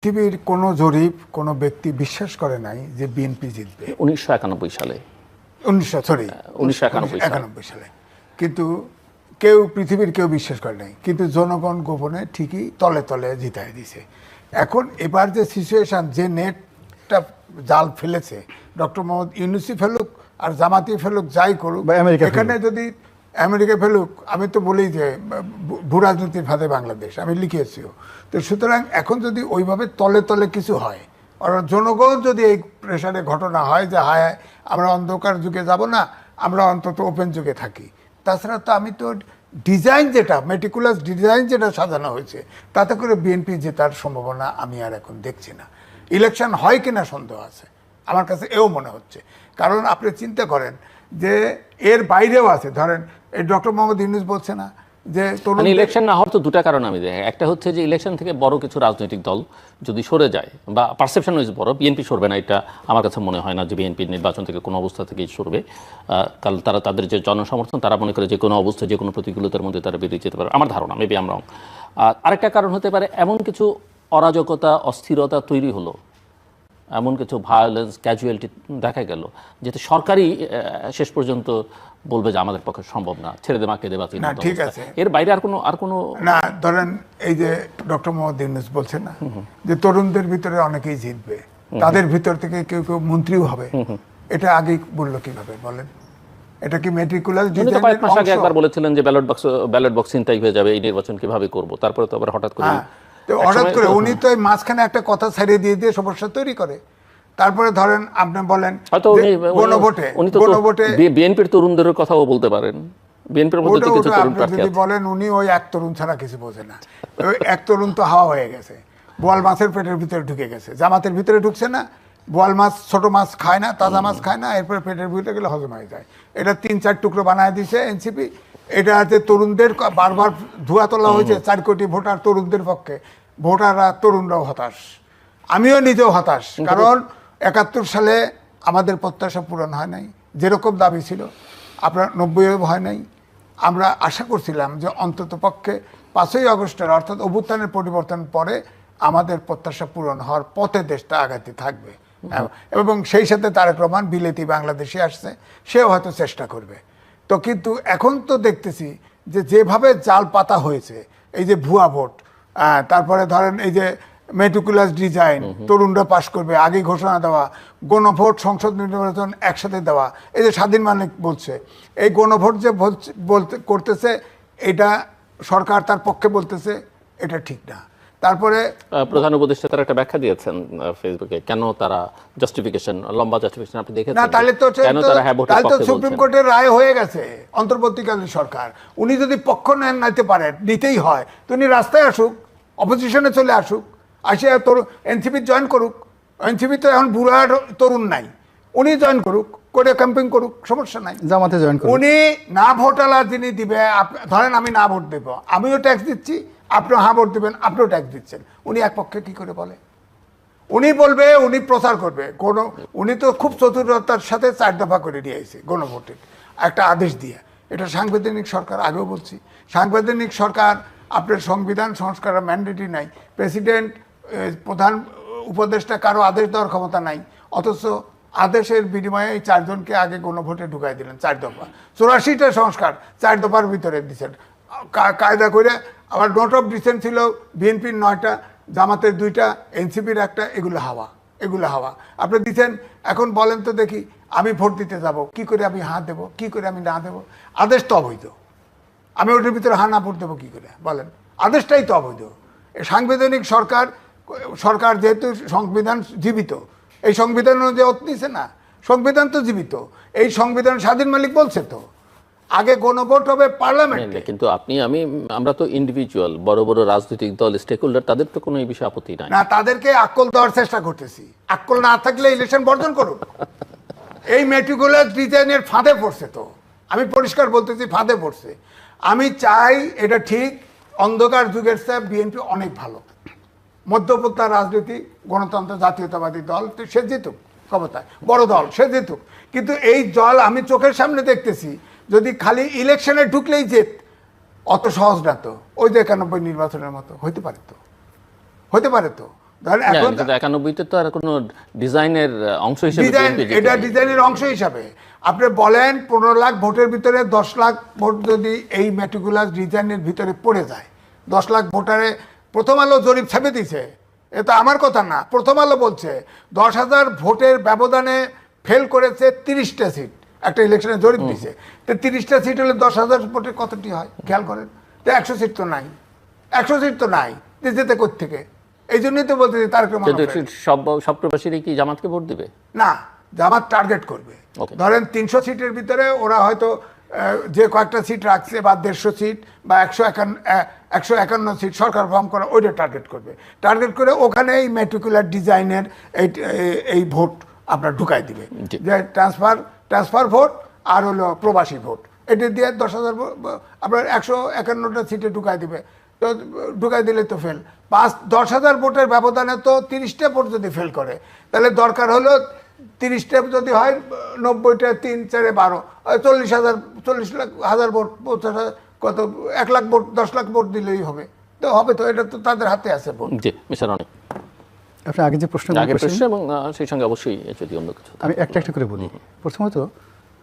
পৃথিবীর কোনো জরিপ কোনো ব্যক্তি বিশ্বাস করে নাই যে বিএনপি জিতবে 1991 সালে 1991 সালে, কিন্তু পৃথিবীর কেউ বিশ্বাস করে নাই, কিন্তু জনগণ গোপনে ঠিকই তলে তলে জিতায় দিছে। এখন এবার যে সিচুয়েশন, যে নেটটা জাল ফেলেছে ডক্টর মোহাম্মদ ইউনূসই ফেলুক আর জামাতি ফেলুক, যাই করুক, এখানে যদি আমেরিকা ফেলুক, আমি তো বলেই যে ভূরাজনীতির ফাঁদে বাংলাদেশ, আমি লিখেছিও। তো সুতরাং এখন যদি ওইভাবে তলে তলে কিছু হয়, আর জনগণ যদি এই প্রেশারে ঘটনা হয় যে হায় আমরা অন্ধকার যুগে যাব না, আমরা অন্তত ওপেন যুগে থাকি, তাছাড়া তো আমি তো ডিজাইন যেটা মেটিকুলাস ডিজাইন যেটা সাজানো হয়েছে, তাতে করে বিএনপি জেতার সম্ভাবনা আমি আর এখন দেখছি না। ইলেকশন হয় কিনা সন্দেহ আছে, আমার কাছে এও মনে হচ্ছে। কারণ আপনি চিন্তা করেন যে এর বাইরেও আছে, ধরেন এই ডক্টর মোহাম্মদ ইউনূস বলছে না যে ইলেকশন না হওয়ার তো দুটা কারণ আমি দেখি। একটা হচ্ছে যে ইলেকশন থেকে বড় কিছু রাজনৈতিক দল যদি সরে যায়, বা পারসেপশন হয়েছে বড়, বিএনপি সরবে না, এটা আমার কাছে মনে হয় না যে বিএনপি নির্বাচন থেকে কোনো অবস্থা থেকেই সরবে। কারণ তারা তাদের যে জনসমর্থন, তারা মনে করে যে কোনো অবস্থায় যে কোনো প্রতিকূলতার মধ্যে তারা বেরিয়ে যেতে পারে, আমার ধারণা, মেবি আমি রং। আরেকটা কারণ হতে পারে এমন কিছু অরাজকতা, অস্থিরতা তৈরি হলো, এমন কিছু ভায়োলেন্স, ক্যাজুয়ালিটি দেখা গেল, যেটা সরকারই শেষ পর্যন্ত বলবে যে আমাদের পক্ষে সম্ভব না, ছেড়ে দে মাকে দেবা। না, ঠিক আছে, এর বাইরে আর কোনো না। ধরেন এই যে ডক্টর মোহাম্মদ ইউনূস বলছেন না যে তরুণদের ভিতরে অনেকেই জিতবে, তাদের ভিতর থেকে কেউ কেউ মন্ত্রীও হবে, এটা আগেই বললো কিভাবে বলেন? এটা কি মেট্রিকুলাস ডিজাইনের কয়েক মাস আগে অংশ? একবার বলেছিলেন যে ব্যালট বক্স ছিনতাই হয়ে যাবে, এই নির্বাচন কিভাবে করব, তারপরে তো আবার হঠাৎ করে উনি তো মাঝখানে একটা কথা ছাড়িয়ে দিয়ে সমস্যা তৈরি করে। তারপরে ধরেন আপনি বলেন গণভোটে বিএনপির তরুণদের কথাও বলতে পারেন, বিএনপির মধ্যে তো কিছু তরুণ প্রার্থী যদি বলেন উনি ওই এক তরুণ ছাড়া কিছু বোঝে না, ওই এক তরুণ তো হাওয়া হয়ে গেছে, বোয়াল মাছের পেটের ভিতরে ঢুকে গেছে, জামাতের ভিতরে ঢুকছে না, বোয়াল মাছ ছোট মাছ খায় না, তাজা মাছ খায় না, এরপরে পেটের ভিতরে গেলে হজম হয়ে যায়। এটা 3-4 টুকরো বানায় দিয়েছে এনসিপি। এটা হচ্ছে তরুণদের বারবার ধোয়া তোলা হয়েছে 4 কোটি ভোটার তরুণদের পক্ষে, ভোটাররা তরুণরাও হতাশ, আমিও নিজেও হতাশ। কারণ 71 সালে আমাদের প্রত্যাশা পূরণ হয় নাই, যেরকম দাবি ছিল, আপনার 90 হয় নাই। আমরা আশা করছিলাম যে অন্তত পক্ষে 5ই আগস্টের অর্থাৎ অভ্যুত্থানের পরিবর্তন পরে আমাদের প্রত্যাশা পূরণ হওয়ার পথে দেশটা আগাতে থাকবে, এবং সেই সাথে তারেক রহমান বিলেতি বাংলাদেশে আসছে, সেও হয়তো চেষ্টা করবে। তো কিন্তু এখন তো দেখতেছি যে যেভাবে জাল পাতা হয়েছে, এই যে ভুয়া ভোট, তারপরে ধরেন এই যে মেটিকুলাস ডিজাইন, তরুণরা পাশ করবে আগেই ঘোষণা দেওয়া, গণভোট সংসদ নির্বাচন একসাথে দেওয়া, এই যে স্বাধীন মালিক বলছে এই গণভোট যে করতেছে, এটা সরকার তার পক্ষে বলতেছে, এটা ঠিক না। তারপরে প্রধান উপদেষ্টা তারা একটা ব্যাখ্যা দিয়েছেন ফেসবুকে, কেন তারা জাস্টিফিকেশন, লম্বা জাস্টিফিকেশন আপনি দেখেছেন না, তাহলে তো কেন তারা হ্যাঁ ভোটের পক্ষে বলছেন? সুপ্রিম কোর্টের রায় হয়ে গেছে, অন্তর্বর্তীকালীন সরকার, উনি যদি পক্ষ নিতে পারেন, নিতেই হয় তো উনি রাস্তায় আসুক, অপোজিশনে চলে আসুক, আসে তোর এনসিপি জয়েন করুক। এনসিপি তো এখন বুড়া তরুণ নাই, উনি জয়েন করুক, করে ক্যাম্পেইন করুক, সমস্যা নাই, জামাতে জয়েন করুক। উনি না ভোটালা যিনি দিবে, ধরেন আমি না ভোট দেব, আমিও ট্যাক্স দিচ্ছি, আপনিও হ্যাঁ ভোট দেবেন, আপনিও ট্যাক্স দিচ্ছেন, উনি এক পক্ষে কি করে বলে? উনি বলবে, উনি প্রচার করবে, উনি তো খুব চতুরতার সাথে 4 দফা করে দিয়ে আইছে গণভোটের একটা আদেশ দিয়ে। এটা সাংবিধানিক সরকার, আগেও বলছি, সাংবিধানিক সরকার, আপনার সংবিধান সংস্কারের ম্যান্ডেটই নাই, প্রেসিডেন্ট, প্রধান উপদেষ্টা কারো আদেশ দেওয়ার ক্ষমতা নাই, অথচ আদেশের বিনিময়ে এই 4 জনকে আগে গণভোটে ঢুকাই দিলেন 4 দফা, 84টা সংস্কার 4 দফার ভিতরে দিচ্ছেন কায়দা করে। আবার নোট অফ ডিসেন্ট ছিল বিএনপির 9টা, জামাতের 2টা, এনসিপির 1টা, এগুলো হাওয়া আপনি দিচ্ছেন। এখন বলেন তো দেখি, আমি ভোট দিতে যাব, কি করে আমি হ্যাঁ দেবো, কি করে আমি না দেবো? আদেশ তো অবৈধ, আমি ওটার ভিতরে হ্যাঁ না ভোট দেবো কি করে বলেন? আদেশটাই তো অবৈধ। সাংবিধানিক সরকার যেহেতু সংবিধান জীবিত, এই সংবিধান অনুযায়ী নিছে না, সংবিধান তো জীবিত, এই সংবিধান স্বাধীন মালিক বলছে তো আগে গণভোট হবে পার্লামেন্টে। কিন্তু আমরা তো ইন্ডিভিজুয়াল, বড় বড় রাজনৈতিক দল, স্টেক হোল্ডার, তাদের তো কোনো এই বিষয়ে আপত্তি নাই না, তাদেরকে আক্কল দেওয়ার চেষ্টা করতেছি। আক্কল না থাকলে ইলেকশন বর্জন করুক। এই মেটিকুলাস ডিজাইনের ফাঁদে পড়ছে, তো আমি পরিষ্কার বলতেছি ফাঁদে পড়ছে। আমি চাই, এটা ঠিক, অন্ধকার যুগের চেয়ে বিএনপি অনেক ভালো, মধ্যপন্থা রাজনীতি, গণতন্ত্র, জাতীয়তাবাদী দল, তো সে জিতুক ক্ষমতায়, বড় দল, সে জিতুক। কিন্তু এই দল আমি চোখের সামনে দেখতেছি, যদি খালি ইলেকশনে ঢুকলেই জেত, অত সহজ না তো। ওই যে 91 নির্বাচনের মতো হতে পারে তো, ধরেন এখন 91-তে তো আর কোনো ডিজাইনের অংশ হিসেবে ডিজাইন, BNP যেতে এটা পারে। ডিজাইনের অংশ হিসাবে আপনি বলেন 15 লাখ ভোটের ভিতরে 10 লাখ ভোট যদি এই মেটিকুলাস ডিজাইনের ভিতরে পড়ে যায়, 10 লাখ ভোটারে প্রথম আলো জরিপ ছাপে দিছে, এটা আমার কথা না, প্রথম আলো বলছে 10,000 ভোটের ব্যবধানে ফেল করেছে 30টা সিট, একটা ইলেকশনে জরিপ দিছে। তো 30টা সিট হলে 10,000 ভোটে কতটি হয় খেয়াল করেন, তো 100 সিট তো নাই, 100 সিট তো নাই, যেতে কোত্থেকে? এই জন্যই তো বলতে তারেক রহমান কিন্তু সব প্রবাসীরই কি জামাতকে ভোট দিবে? না, জামাত টার্গেট করবে। Okay. ধরেন 300 সিটের ভিতরে ওরা হয়তো যে কয়েকটা সিট রাখছে বা 150 সিট বা 151 সিট সরকার ফর্ম করা, ওইটা টার্গেট করবে। টার্গেট করে ওখানে এই মেট্রিকুলার ডিজাইনের এই ভোট আপনার ঢুকাই দিবে, জি। যে ট্রান্সফার ভোট আর হলো প্রবাসী ভোট, এটা দিয়ে 10,000 আপনার 151টা সিটে ঢুকাই দিবে। তো ঢুকাই দিলে তো ফেল, 10,000 ভোটের ব্যবধানে তো 30টা ভোট যদি ফেল করে, তাহলে দরকার হলো 30টা যদি হয় 90টা 3 4 12 40,000 ভোট, 50,000 কত 1 লাখ ভোট, 10 লাখ ভোট দিলেই হবে। তো হবে তো, এটা তো তাদের হাতে আছে ভোট। জি মিস্টার রনি, আপনি আগে যে প্রশ্ন আগের প্রশ্ন এবং সেই সঙ্গে অবশ্যই যদি অন্য কিছু থাকে। আমি একটা একটা করে বলি। প্রথমত,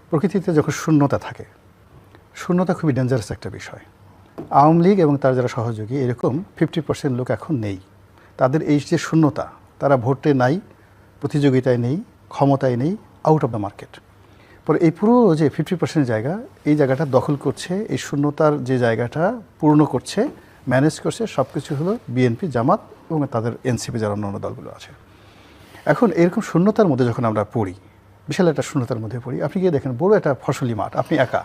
প্রকৃতিতে যখন শূন্যতা থাকে, শূন্যতা খুবই ডেঞ্জারাস একটা বিষয়। আওয়ামী লীগ এবং তার যারা সহযোগী এরকম 50% লোক এখন নেই। তাদের এই যে শূন্যতা, তারা ভোটে নাই, প্রতিযোগিতায় নেই, ক্ষমতায় নেই, আউট অফ দ্য মার্কেট। পরে এই পুরো যে 50% জায়গা, এই জায়গাটা দখল করছে, এই শূন্যতার যে জায়গাটা পূর্ণ করছে, ম্যানেজ করছে, সব কিছু হলো বিএনপি, জামাত এবং তাদের এনসিপি যারা অন্যান্য দলগুলো আছে। এখন এরকম শূন্যতার মধ্যে যখন আমরা পড়ি, বিশাল একটা শূন্যতার মধ্যে পড়ি, আপনি গিয়ে দেখেন বড় একটা ফসলি মাঠ, আপনি একা,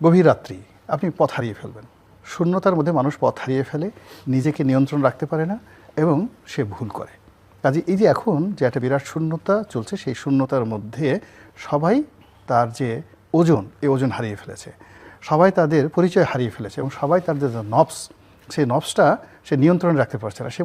গভীর রাত্রি, আপনি পথ হারিয়ে ফেলবেন। শূন্যতার মধ্যে মানুষ পথ হারিয়ে ফেলে, নিজেকে নিয়ন্ত্রণ রাখতে পারে না এবং সে ভুল করে। কাজে এই যে এখন যে একটা বিরাট শূন্যতা চলছে, সেই শূন্যতার মধ্যে সবাই তার যে ওজন, এই ওজন হারিয়ে ফেলেছে, সবাই তাদের পরিচয় হারিয়ে ফেলেছে এবং সবাই তাদের যে নবস, সেই নবসটা সে নিয়ন্ত্রণে রাখতে পারছে না। সে